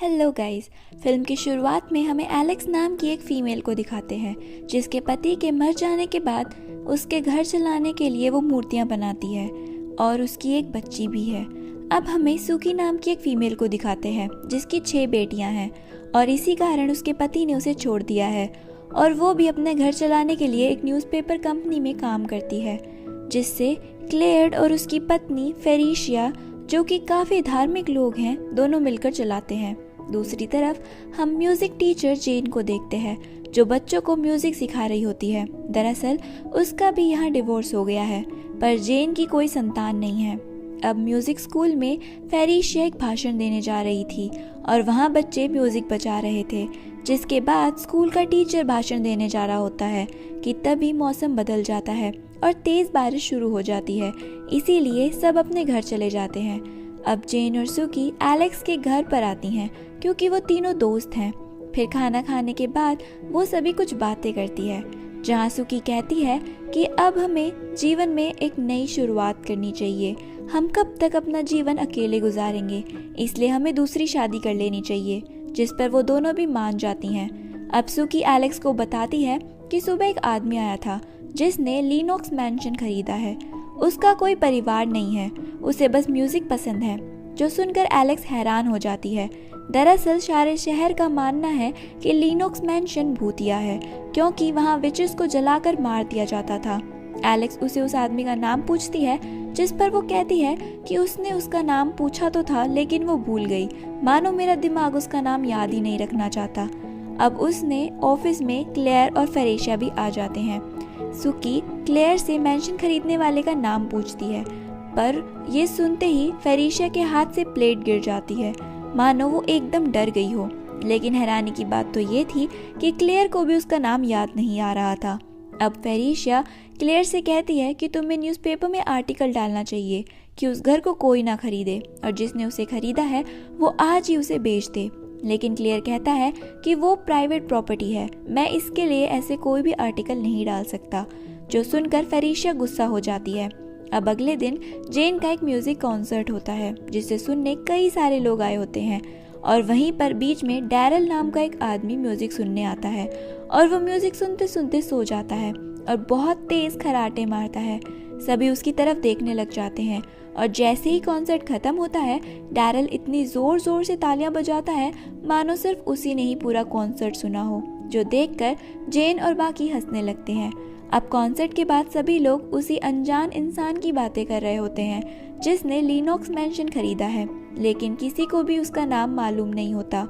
Hello guys. Film की शुरुआत में हमें एलेक्स नाम की एक फीमेल को दिखाते हैं जिसके पति के मर जाने के बाद उसके घर चलाने के लिए वो मूर्तियां बनाती है और उसकी एक बच्ची भी है। अब हमें सुकी नाम की एक फीमेल को दिखाते हैं जिसकी 6 बेटियां हैं और इसी कारण उसके पति ने उसे छोड़ दिया है और वो भी अपने घर चलाने के लिए एक न्यूज़पेपर कंपनी में काम करती है जिससे क्लेयर और उसकी पत्नी फेरिशिया, जो कि काफ़ी धार्मिक लोग हैं, दोनों मिलकर चलाते हैं। दूसरी तरफ हम म्यूजिक टीचर जेन को देखते हैं जो बच्चों को म्यूजिक सिखा रही होती है। दरअसल उसका भी यहाँ डिवोर्स हो गया है पर जेन की कोई संतान नहीं है। अब म्यूजिक स्कूल में फेरिशिया एक भाषण देने जा रही थी और वहाँ बच्चे म्यूजिक बजा रहे थे, जिसके बाद स्कूल का टीचर भाषण देने जा रहा होता है कि तभी मौसम बदल जाता है और तेज बारिश शुरू हो जाती है, इसीलिए सब अपने घर चले जाते हैं। अब जेन और सुकी एलेक्स के घर पर आती हैं क्योंकि वो तीनों दोस्त हैं। फिर खाना खाने के बाद वो सभी कुछ बातें करती है, जहाँ सुकी कहती है कि अब हमें जीवन में एक नई शुरुआत करनी चाहिए। हम कब तक अपना जीवन अकेले गुजारेंगे, इसलिए हमें दूसरी शादी कर लेनी चाहिए, जिस पर वो दोनों भी मान जाती हैं। अब सुकी एलेक्स को बताती है कि सुबह एक आदमी आया था जिसने लिनोक्स मैंशन खरीदा है। उसका कोई परिवार नहीं है, उसे बस म्यूजिक पसंद है। जो सुनकर एलेक्स हैरान हो जाती है। दरअसल सारे शहर का मानना है कि लिनोक्स मैंशन भूतिया है क्योंकि वहाँ विचेस को जलाकर मार दिया जाता था। एलेक्स उसे उस आदमी का नाम पूछती है, जिस पर वो कहती है कि उसने उसका नाम पूछा तो था लेकिन वो भूल गई, मानो मेरा दिमाग उसका नाम याद ही नहीं रखना चाहता। अब उसने ऑफिस में क्लेयर और फेरिशिया भी आ जाते हैं। सुकी क्लेयर से मैंशन खरीदने वाले का नाम पूछती है, पर ये सुनते ही फेरिशिया के हाथ से प्लेट गिर जाती है, मानो वो एकदम डर गई हो। लेकिन हैरानी की बात तो ये थी कि क्लेयर को भी उसका नाम याद नहीं आ रहा था। अब फेरिशिया क्लेयर से कहती है कि तुम्हें न्यूज़पेपर में आर्टिकल डालना चाहिए कि उस घर को कोई ना खरीदे और जिसने उसे खरीदा है वो आज ही उसे बेच दे। लेकिन क्लेयर कहता है कि वो प्राइवेट प्रॉपर्टी है, मैं इसके लिए ऐसे कोई भी आर्टिकल नहीं डाल सकता, जो सुनकर फेरिशिया गुस्सा हो जाती है। अब अगले दिन जेन का एक म्यूजिक कॉन्सर्ट होता है जिसे सुनने कई सारे लोग आए होते हैं और वहीं पर बीच में डैरल नाम का एक आदमी म्यूजिक सुनने आता है और वो म्यूजिक सुनते सुनते सो जाता है और बहुत तेज खराटे मारता है। सभी उसकी तरफ देखने लग जाते हैं और जैसे ही कॉन्सर्ट खत्म होता है डैरल इतनी जोर जोर से तालियां बजाता है मानो सिर्फ उसी ने ही पूरा कॉन्सर्ट सुना हो, जो देखकर जेन और बाकी हंसने लगते हैं। अब कॉन्सर्ट के बाद सभी लोग उसी अनजान इंसान की बातें कर रहे होते हैं जिसने लिनोक्स मैंशन खरीदा है, लेकिन किसी को भी उसका नाम मालूम नहीं होता।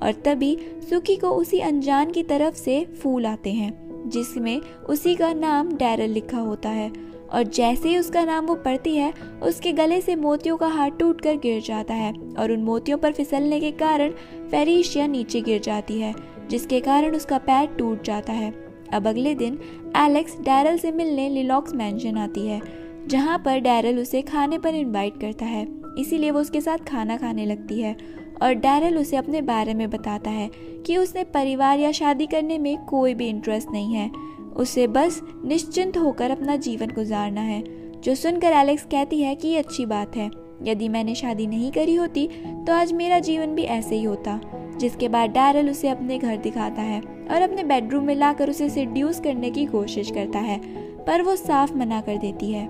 और तभी सुकी को उसी अनजान की तरफ से फूल आते हैं जिसमें उसी का नाम डैरल लिखा होता है और जैसे ही उसका नाम वो पढ़ती है उसके गले से मोतियों का हार टूटकर गिर जाता है और उन मोतियों पर फिसलने के कारण फेरिशिया नीचे गिर जाती है, जिसके कारण उसका पैर टूट जाता है। अब अगले दिन एलेक्स डैरल से मिलने लिनोक्स मैंशन आती है, जहाँ पर डैरल उसे खाने पर इनवाइट करता है, इसीलिए वो उसके साथ खाना खाने लगती है और डैरल उसे अपने बारे में बताता है कि उसने परिवार या शादी करने में कोई भी इंटरेस्ट नहीं है, उसे बस निश्चिंत होकर अपना जीवन गुजारना है। जो सुनकर एलेक्स कहती है कि ये अच्छी बात है, यदि मैंने शादी नहीं करी होती तो आज मेरा जीवन भी ऐसे ही होता। जिसके बाद डैरल उसे अपने घर दिखाता है और अपने बेडरूम में लाकर उसे सेड्यूस करने की कोशिश करता है, पर वो साफ मना कर देती है।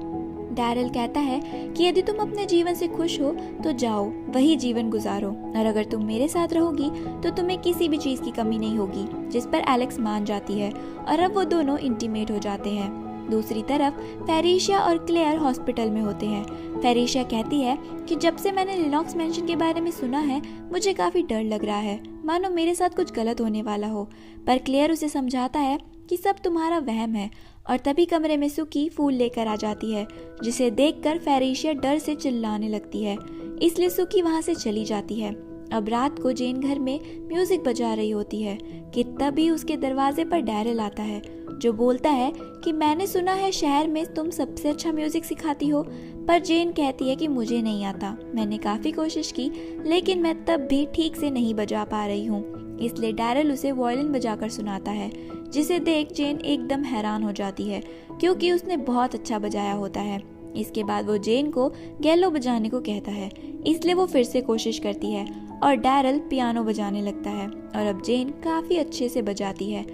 डैरल कहता है कि यदि तुम अपने जीवन से खुश हो तो जाओ वही जीवन गुजारो, और अगर तुम मेरे साथ रहोगी तो तुम्हें किसी भी चीज़ की कमी नहीं होगी, जिस पर एलेक्स मान जाती है और अब वो दोनों इंटीमेट हो जाते हैं। दूसरी तरफ फेरिशिया और क्लेयर हॉस्पिटल में होते हैं। फेरिशिया कहती है कि जब से मैंने लिनोक्स मैंशन के बारे में सुना है मुझे काफ़ी डर लग रहा है, मानो मेरे साथ कुछ गलत होने वाला हो, पर क्लेयर उसे समझाता है कि सब तुम्हारा वहम है। और तभी कमरे में सुकी फूल लेकर आ जाती है, जिसे देखकर फेरिशिया डर से चिल्लाने लगती है, इसलिए सुकी वहां से चली जाती है। अब रात को जेन घर में म्यूजिक बजा रही होती है कि तभी उसके दरवाजे पर डैरल आता है, जो बोलता है कि मैंने सुना है शहर में तुम सबसे अच्छा म्यूजिक सिखाती हो, पर जेन कहती है कि मुझे नहीं आता, मैंने काफ़ी कोशिश की लेकिन मैं तब भी ठीक से नहीं बजा पा रही हूँ। इसलिए डैरल उसे वायलिन बजाकर सुनाता है, जिसे देख जेन एकदम हैरान हो जाती है क्योंकि उसने बहुत अच्छा बजाया होता है। इसके बाद वो जेन को गैलो बजाने को कहता है, इसलिए वो फिर से कोशिश करती है और डैरल पियानो बजाने लगता है और अब जेन काफ़ी अच्छे से बजाती है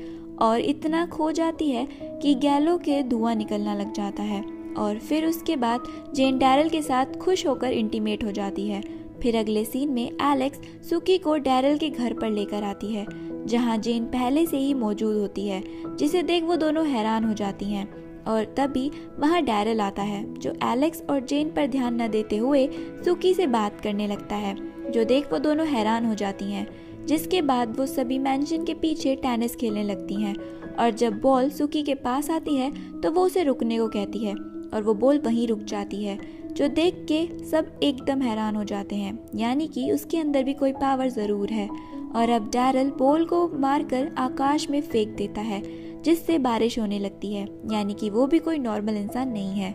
और इतना खो जाती है कि गैलो के धुआं निकलना लग जाता है। और फिर उसके बाद जेन डैरल के साथ खुश होकर इंटीमेट हो जाती है। फिर अगले सीन में एलेक्स सुकी को डैरल के घर पर लेकर आती है जहां जेन पहले से ही मौजूद होती है, जिसे देख वो दोनों हैरान हो जाती हैं। और तभी वहां डैरल आता है जो एलेक्स और जेन पर ध्यान न देते हुए सुकी से बात करने लगता है, जो देख वो दोनों हैरान हो जाती हैं। जिसके बाद वो सभी मैंशन के पीछे टेनिस खेलने लगती हैं और जब बॉल सुकी के पास आती है तो वो उसे रुकने को कहती है और वो बॉल वहीं रुक जाती है, जो देख के सब एकदम हैरान हो जाते हैं, यानी कि उसके अंदर भी कोई पावर ज़रूर है। और अब डैरल बॉल को मारकर आकाश में फेंक देता है जिससे बारिश होने लगती है, यानी कि वो भी कोई नॉर्मल इंसान नहीं है।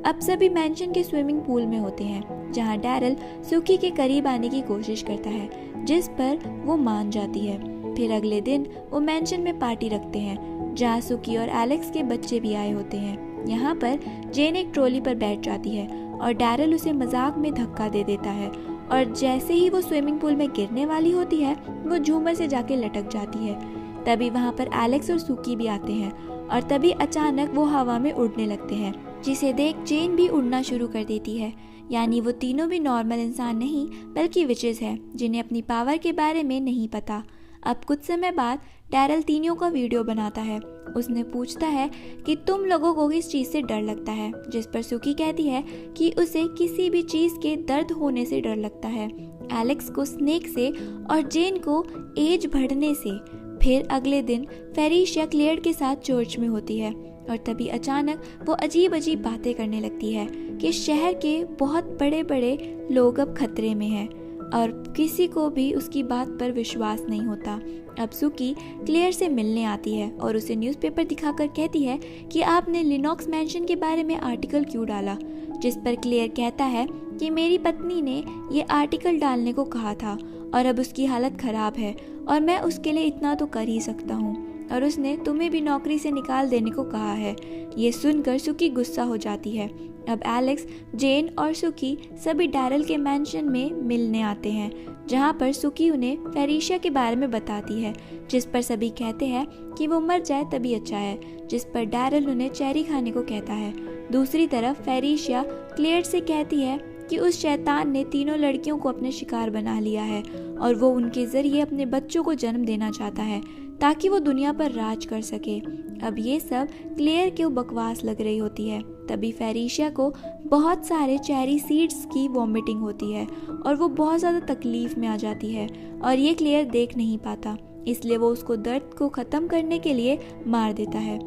अब सभी मैंशन के स्विमिंग पूल में होते हैं जहां डैरल सुकी के करीब आने की कोशिश करता है, जिस पर वो मान जाती है। फिर अगले दिन वो मैंशन में पार्टी रखते हैं जहां सुकी और एलेक्स के बच्चे भी आए होते हैं। यहाँ पर जेन एक ट्रॉली पर बैठ जाती है और डैरल उसे मजाक में धक्का दे देता है और जैसे ही वो स्विमिंग पूल में गिरने वाली होती है वो झूमर से जाके लटक जाती है। तभी वहाँ पर एलेक्स और सुकी भी आते हैं और तभी अचानक वो हवा में उड़ने लगते हैं, जिसे देख जेन भी उड़ना शुरू कर देती है। यानी वो तीनों भी नॉर्मल इंसान नहीं बल्कि विचेस हैं जिन्हें अपनी पावर के बारे में नहीं पता। अब कुछ समय बाद डैरल तीनों का वीडियो बनाता है। उसने पूछता है कि तुम लोगों को किस चीज़ से डर लगता है, जिस पर सुकी कहती है कि उसे किसी भी चीज़ के दर्द होने से डर लगता है, एलेक्स को स्नेक से और जेन को एज बढ़ने से। फिर अगले दिन फेरिशिया क्लेयर के साथ चर्च में होती है और तभी अचानक वो अजीब अजीब बातें करने लगती है कि शहर के बहुत बड़े बड़े लोग अब खतरे में हैं और किसी को भी उसकी बात पर विश्वास नहीं होता। अब सुकी क्लेयर से मिलने आती है और उसे न्यूज़पेपर दिखाकर कहती है कि आपने लिनॉक्स मैंशन के बारे में आर्टिकल क्यों डाला, जिस पर क्लेयर कहता है कि मेरी पत्नी ने ये आर्टिकल डालने को कहा था और अब उसकी हालत ख़राब है और मैं उसके लिए इतना तो कर ही सकता हूँ और उसने तुम्हें भी नौकरी से निकाल देने को कहा है। ये सुनकर सुकी गुस्सा हो जाती है। अब एलेक्स, जेन और सुकी सभी डैरल के मैंशन में मिलने आते हैं जहाँ पर सुकी उन्हें फेरिशिया के बारे में बताती है, जिस पर सभी कहते हैं कि वो मर जाए तभी अच्छा है, जिस पर डैरल उन्हें चेरी खाने को कहता है। दूसरी तरफ फेरिशिया क्लेयर से कहती है कि उस शैतान ने तीनों लड़कियों को अपने शिकार बना लिया है और वो उनके जरिए अपने बच्चों को जन्म देना चाहता है ताकि वो दुनिया पर राज कर सके। अब ये सब क्लेयर को बकवास लग रही होती है। तभी फेरिशिया को बहुत सारे चेरी सीड्स की वॉमिटिंग होती है और वो बहुत ज़्यादा तकलीफ में आ जाती है और ये क्लेयर देख नहीं पाता, इसलिए वो उसको दर्द को ख़त्म करने के लिए मार देता है।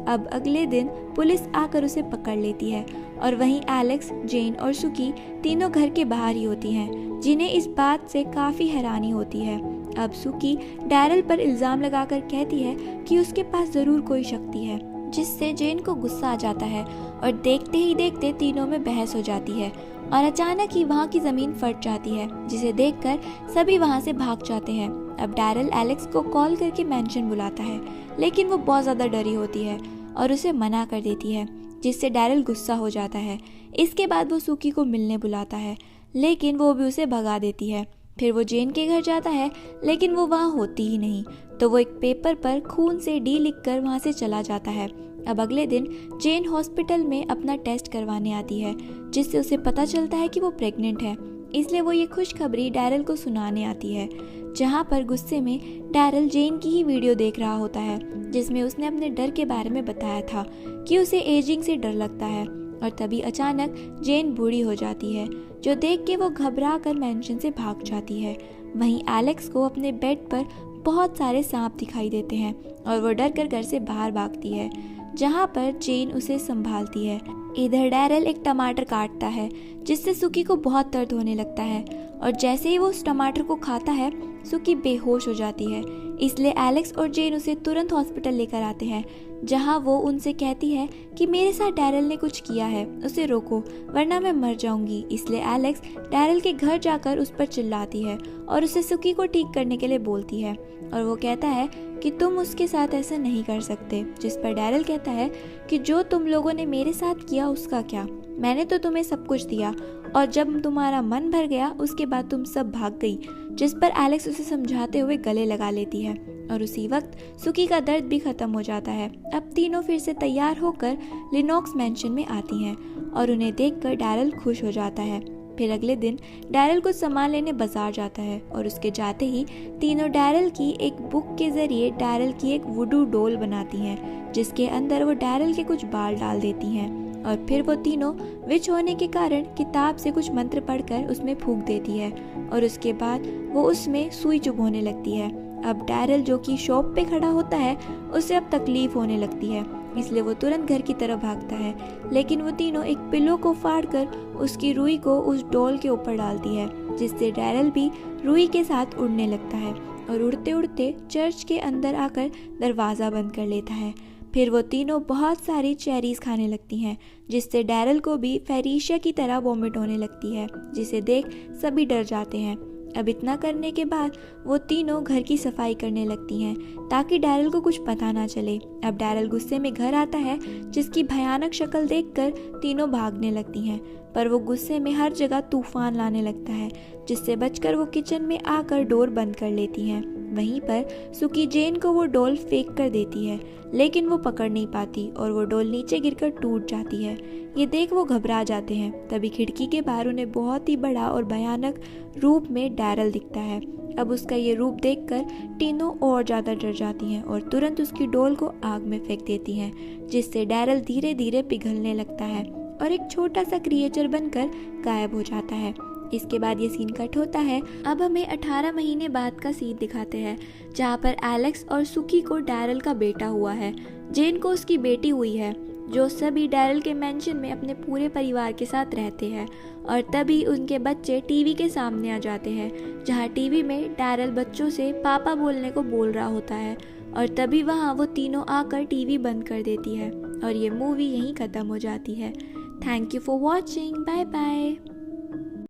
अब अगले दिन पुलिस आकर उसे पकड़ लेती है और वहीं एलेक्स, जेन और सुकी तीनों घर के बाहर ही होती हैं, जिन्हें इस बात से काफ़ी हैरानी होती है। अब सुकी डैरल पर इल्ज़ाम लगाकर कहती है कि उसके पास ज़रूर कोई शक्ति है, जिससे जेन को गुस्सा आ जाता है और देखते ही देखते तीनों में बहस हो जाती है और अचानक ही वहाँ की ज़मीन फट जाती है, जिसे देखकर सभी वहाँ से भाग जाते हैं। अब डैरल एलेक्स को कॉल करके मैंशन बुलाता है, लेकिन वो बहुत ज़्यादा डरी होती है और उसे मना कर देती है, जिससे डैरल गुस्सा हो जाता है। इसके बाद वो सुकी को मिलने बुलाता है, लेकिन वो भी उसे भगा देती है। फिर वो जेन के घर जाता है, लेकिन वो वहाँ होती ही नहीं, तो वो एक पेपर पर खून से डी लिखकर वहाँ से चला जाता है। अब अगले दिन जेन हॉस्पिटल में अपना टेस्ट करवाने आती है, जिससे उसे पता चलता है कि वो प्रेग्नेंट है, इसलिए वो ये खुशखबरी डैरल को सुनाने आती है, जहाँ पर गुस्से में डैरल जेन की ही वीडियो देख रहा होता है, जिसमें उसने अपने डर के बारे में बताया था कि उसे एजिंग से डर लगता है। और तभी अचानक जेन बूढ़ी हो जाती है, जो देख के वो घबरा कर मैंशन से भाग जाती है। वहीं एलेक्स को अपने बेड पर बहुत सारे सांप दिखाई देते हैं और वो डर कर घर से बाहर भागती है, जहाँ पर जेन उसे संभालती है। इधर डैरल एक टमाटर काटता है, जिससे सुकी को बहुत दर्द होने लगता है और जैसे ही वो उस टमाटर को खाता है सुकी बेहोश हो जाती है, इसलिए एलेक्स और जेन उसे तुरंत हॉस्पिटल लेकर आते हैं, जहां वो उनसे कहती है कि मेरे साथ डैरल ने कुछ किया है, उसे रोको वरना मैं मर जाऊंगी। इसलिए एलेक्स डैरल के घर जाकर उस पर चिल्लाती है और उसे सुकी को ठीक करने के लिए बोलती है और वो कहता है कि तुम उसके साथ ऐसा नहीं कर सकते, जिस पर डैरल कहता है कि जो तुम लोगों ने मेरे साथ किया उसका क्या, मैंने तो तुम्हें सब कुछ दिया और जब तुम्हारा मन भर गया उसके बाद तुम सब भाग गई। जिस पर एलेक्स उसे समझाते हुए गले लगा लेती है और उसी वक्त सुकी का दर्द भी खत्म हो जाता है। अब तीनों फिर से तैयार होकर लिनॉक्स मैंशन में आती हैं और उन्हें देखकर डैरल खुश हो जाता है। फिर अगले दिन डैरल कुछ सामान लेने बाजार जाता है और उसके जाते ही तीनों डैरल की एक बुक के जरिए डैरल की एक वुडू डोल बनाती हैं, जिसके अंदर वो डैरल के कुछ बाल डाल देती हैं और फिर वो तीनों विच होने के कारण किताब से कुछ मंत्र पढ़कर उसमें फूंक देती है और उसके बाद वो उसमें सुई चुभोने लगती है। अब डैरल जो कि शॉप पे खड़ा होता है उसे अब तकलीफ होने लगती है, इसलिए वो तुरंत घर की तरफ भागता है, लेकिन वो तीनों एक पिलो को फाड़कर उसकी रुई को उस डॉल के ऊपर डालती है, जिससे डैरल भी रुई के साथ उड़ने लगता है और उड़ते उड़ते चर्च के अंदर आकर दरवाज़ा बंद कर लेता है। फिर वो तीनों बहुत सारी चेरीज खाने लगती हैं, जिससे डैरल को भी फेरिशिया की तरह वॉमिट होने लगती है, जिसे देख सभी डर जाते हैं। अब इतना करने के बाद वो तीनों घर की सफाई करने लगती हैं ताकि डैरल को कुछ पता ना चले। अब डैरल गुस्से में घर आता है, जिसकी भयानक शक्ल देखकर तीनों भागने लगती हैं, पर वो गुस्से में हर जगह तूफान लाने लगता है, जिससे बचकर वो किचन में आकर डोर बंद कर लेती हैं। वहीं पर सुकी जेन को वो डोल फेंक कर देती है, लेकिन वो पकड़ नहीं पाती और वो डोल नीचे गिरकर टूट जाती है। ये देख वो घबरा जाते हैं। तभी खिड़की के बाहर उन्हें बहुत ही बड़ा और भयानक रूप में डैरल दिखता है। अब उसका ये रूप देखकर तीनों और ज़्यादा डर जाती हैं और तुरंत उसकी डोल को आग में फेंक देती हैं, जिससे डैरल धीरे धीरे पिघलने लगता है और एक छोटा सा क्रिएचर बनकर गायब हो जाता है। इसके बाद ये सीन कट होता है। अब हमें 18 महीने बाद का सीन दिखाते हैं, जहाँ पर एलेक्स और सुकी को डैरल का बेटा हुआ है। जेन को उसकी बेटी हुई है, जो सभी डैरल के मेंशन में अपने पूरे परिवार के साथ रहते हैं। और तभी उनके बच्चे टीवी के सामने आ जाते हैं, जहाँ टीवी में डैरल बच्चों से पापा बोलने को बोल रहा होता है और तभी वहाँ वो तीनों आकर टीवी बंद कर देती है और ये मूवी यहीं ख़त्म हो जाती है। Thank you for watching. Bye bye.